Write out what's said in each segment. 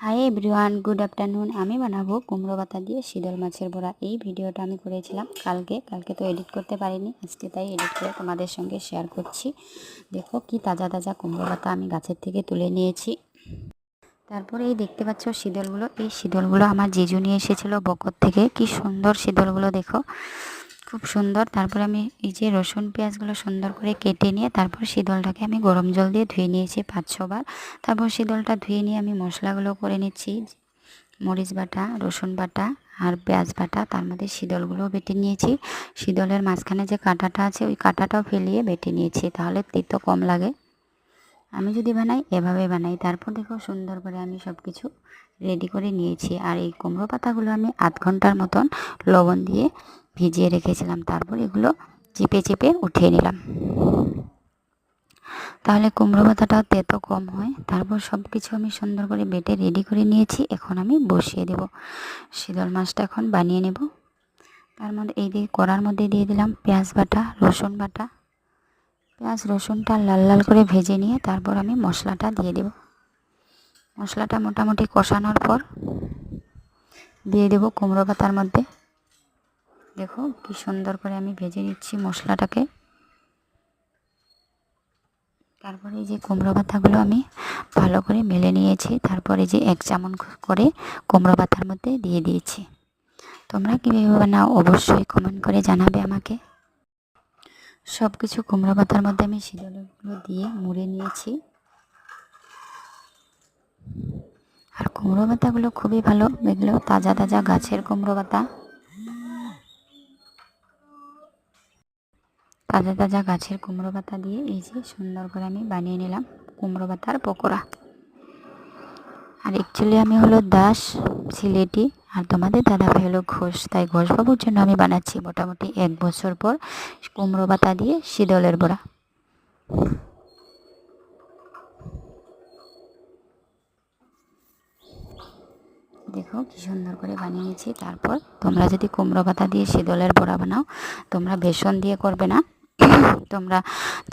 Hi everyone, good afternoon. আমি বানাবো কুমড়ো পাতা দিয়ে শীতল মাছের বড়া। এই ভিডিওটা আমি করেছিলাম কালকে তো এডিট করতে পারিনি, আজকে তাই এডিট করে তোমাদের সঙ্গে শেয়ার করছি। দেখো কি তাজা তাজা কুমড়ো পাতা আমি গাছের থেকে তুলে নিয়েছি। তারপরে এই দেখতে পাচ্ছ শীতলগুলো, এই শীতলগুলো আমার জিজু নিয়ে এসেছিলো বকর থেকে। কি সুন্দর শীতলগুলো, দেখো খুব সুন্দর। তারপরে আমি এই যে রসুন পেঁয়াজগুলো সুন্দর করে কেটে নিয়ে তারপর শীতলটাকে আমি গরম জল দিয়ে ধুয়ে নিয়েছি 5-6 বার। তারপর শীতলটা ধুয়ে নিয়ে আমি মশলাগুলো করে নিচ্ছি। মরিচ বাটা, রসুন বাটা আর পেঁয়াজ বাটা, তার মধ্যে শীতলগুলো বেটে নিয়েছি। শীতলের মাঝখানে যে কাঁটাটা আছে ওই কাঁটাটাও ফেলিয়ে বেটে নিয়েছি, তাহলে তেতো কম লাগে। আমি যদি বানাই এভাবে বানাই। তারপর দেখো সুন্দর করে আমি সব কিছু রেডি করে নিয়েছি। আর এই কুমড়ো পাতাগুলো আমি আধ ঘন্টার মতন লবণ দিয়ে ভিজিয়ে রেখেছিলাম। তারপর এগুলো চিপে চিপে উঠিয়ে নিলাম, তাহলে কুমড়ো পাতাটাও তেতো কম হয়। তারপর সব কিছু আমি সুন্দর করে বেটে রেডি করে নিয়েছি। এখন আমি বসিয়ে দেব শীতল মাছটা, এখন বানিয়ে নেব। তার মধ্যে এই দিয়ে কড়ার মধ্যে দিয়ে দিলাম পেঁয়াজ বাটা, রসুন বাটা। পেঁয়াজ রসুনটা লাল লাল করে ভেজে নিয়ে তারপর আমি মশলাটা দিয়ে দেব। মশলাটা মোটামুটি কষানোর পর দিয়ে দেব কুমড়ো পাতার মধ্যে। দেখো কি সুন্দর করে আমি ভেজে নিচ্ছি মশলাটাকে। তারপরে এই যে কুমড়ো পাতাগুলো আমি ভালো করে মেলে নিয়েছি। তারপরে যে 1 চামচ করে কুমড়ো পাতার মধ্যে দিয়ে দিয়েছি। তোমরা কীভাবে বানাও অবশ্যই কমেন্ট করে জানাবে আমাকে। সব কিছু কুমড়ো পাতার মধ্যে আমি শীতলগুলো দিয়ে মুড়ে নিয়েছি। আর কুমড়ো পাতাগুলো খুবই ভালো, এগুলো তাজা তাজা গাছের কুমড়ো পাতা। তাজা তাজা গাছের কুমড়ো পাতা দিয়ে এই যে সুন্দর করে আমি বানিয়ে নিলাম কুমড়ো পাতার পকোড়া। আর অ্যাকচুয়ালি আমি হলো দাস, সিলেটি, আর তোমাদের দাদাভাই হলো ঘোষ। তাই ঘোষবাবুর জন্য আমি বানাচ্ছি মোটামুটি 1 বছর পর কুমড়ো পাতা দিয়ে শীতলের বড়া। দেখো কি সুন্দর করে বানিয়ে নিয়েছি। তারপর তোমরা যদি কুমড়ো পাতা দিয়ে শীতলের বড়া বানাও, তোমরা বেসন দিয়ে করবে না, তোমরা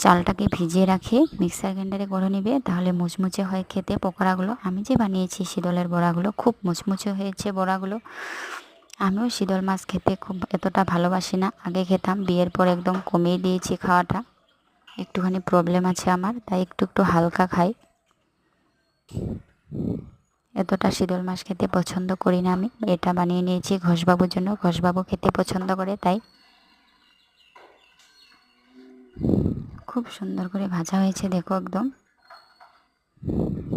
চালটাকে ভিজিয়ে রাখে মিক্সার গ্রাইন্ডারে করে নেবে, তাহলে মুচমুচে হয় খেতে পকোড়াগুলো। আমি যে বানিয়েছি শীতলের বড়াগুলো খুব মুচমুচে হয়েছে বড়াগুলো। আমিও শীতল মাছ খেতে খুব এতটা ভালোবাসি না, আগে খেতাম, বিয়ের পর একদম কমিয়ে দিয়েছি খাওয়াটা। একটুখানি প্রবলেম আছে আমার, তাই একটু একটু হালকা খাই। এতটা শীতল মাছ খেতে পছন্দ করি না আমি। এটা বানিয়ে নিয়েছি ঘোষবাবুর জন্য, ঘোষবাবু খেতে পছন্দ করে, তাই। খুব সুন্দর করে ভাজা হয়েছে দেখো একদম।